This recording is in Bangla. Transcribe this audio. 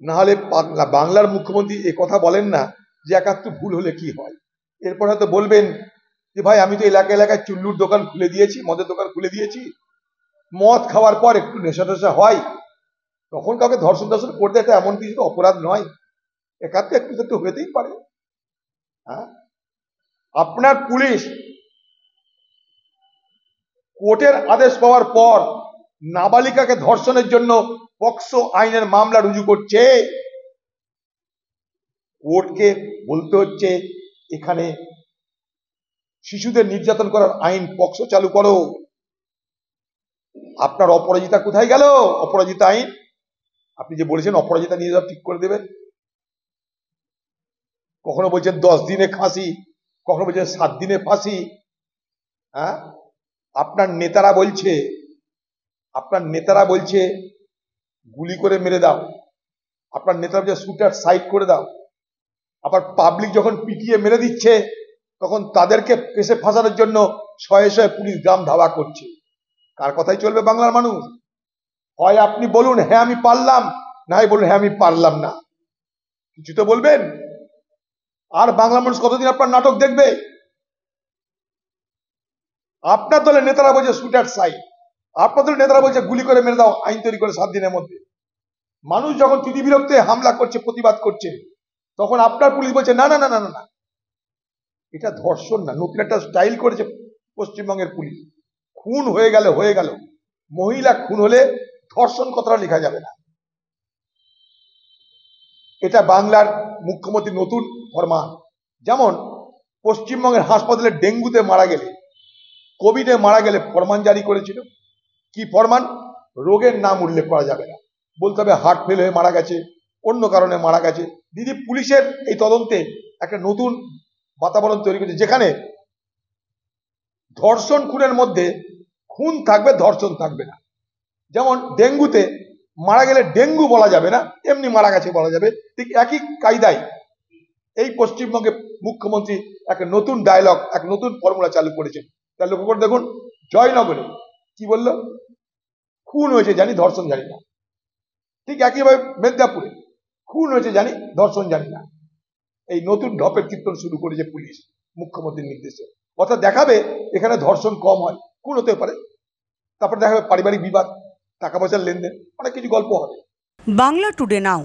না হলে বাংলার মুখ্যমন্ত্রী এ কথা বলেন না যে একাত্তর ভুল হলে কি হয়। এরপর হয়তো বলবেন যে ভাই আমি তো এলাকা এলাকায় চুল্লুর দোকান খুলে দিয়েছি, মদের দোকান খুলে দিয়েছি, মদ খাওয়ার পর একটু নেশা টেশা হয়, তখন কাউকে ধর্ষণ টর্ষণ করতে এটা এমন কিছু তো অপরাধ নয়, একাত্তর একটু তো হতেই পারে। হ্যাঁ, আপনার পুলিশ কোর্টের আদেশ পাওয়ার পর নাবালিকাকে ধর্ষণের জন্য পক্সো আইনের মামলা রুজু করছে। কোর্টকে বলতে হচ্ছে এখানে শিশুদের নির্যাতন করার আইন পক্সো চালু করো। আপনার অপরাজিতা কোথায় গেল? অপরাজিতা আইন আপনি যে বলেছেন অপরাজিতা নিয়ে যাওয়া ঠিক করে দেবেন, কখনো বলছেন 10 দিনে ফাঁসি, কখনো বলছেন 7 দিনে ফাঁসি। হ্যাঁ, আপনার নেতারা বলছে গুলি করে মেরে দাও, আপনার নেতারা বলছে শুটার সাইড করে দাও। আবার পাবলিক যখন পিটিয়ে মেরে দিচ্ছে তখন তাদেরকে কেসে ফাঁসানোর জন্য শয়ে শয়ে পুলিশ গ্রাম ধাওয়া করছে। কার কথাই চলবে বাংলার মানুষ? হয় আপনি বলুন হ্যাঁ আমি পারলাম, না হয় বলুন হ্যাঁ আমি পারলাম না, কিছু তো বলবেন। আর বাংলা মানুষ কতদিন আপনার নাটক দেখবে? আপনার দলের নেতারা বলছে শুটার সাইড, আপনার দলের নেতারা বলছে গুলি করে মেরে দাও, আইন তৈরি করে 7 দিনের মধ্যে। মানুষ যখন তিতিবিরক্তে হামলা করছে, প্রতিবাদ করছে, তখন আপনার পুলিশ বলছে না না না না না, এটা ধর্ষণ না, নতুন একটা স্টাইল করেছে পশ্চিমবঙ্গের পুলিশ। খুন হয়ে গেল, মহিলা খুন হলে ধর্ষণ কথাটা লেখা যাবে না। এটা বাংলার মুখ্যমন্ত্রী নতুন ফরমান। যেমন পশ্চিমবঙ্গের হাসপাতালে ডেঙ্গুতে মারা গেলে, কোভিডে মারা গেলে ফরমান জারি করেছিল। কি ফরমান? রোগের নাম উল্লেখ করা যাবে না, বলতে হবে হার্ট ফেল হয়ে মারা গেছে, অন্য কারণে মারা গেছে। দিদি পুলিশের এই তদন্তে একটা নতুন বাতাবরণ তৈরি করেছে, যেখানে ধর্ষণ খুনের মধ্যে খুন থাকবে, ধর্ষণ থাকবে না। যেমন ডেঙ্গুতে মারা গেলে ডেঙ্গু বলা যাবে না, এমনি মারা গেছে বলা যাবে। ঠিক একই কায়দায় এই পশ্চিমবঙ্গে মুখ্যমন্ত্রী একটা নতুন ডায়লগ, এক নতুন ফর্মুলা চালু করেছেন। তার লক্ষ্য করে দেখুন, জয়নগরে কি বলল? খুন হয়েছে জানি, ধর্ষণ জানি না। ঠিক একইভাবে মেদিনীপুরে খুন হয়েছে জানি, ধর্ষণ জানি না। এই নতুন ঢপের কীর্তন শুরু করেছে পুলিশ মুখ্যমন্ত্রীর নির্দেশে। অর্থাৎ দেখাবে এখানে ধর্ষণ কম হয়, খুন হতে পারে, তারপরে দেখাবে পারিবারিক বিবাদ, টাকা পয়সার লেনদেন, অনেক কিছু গল্প হবে। বাংলা টুডে নাও।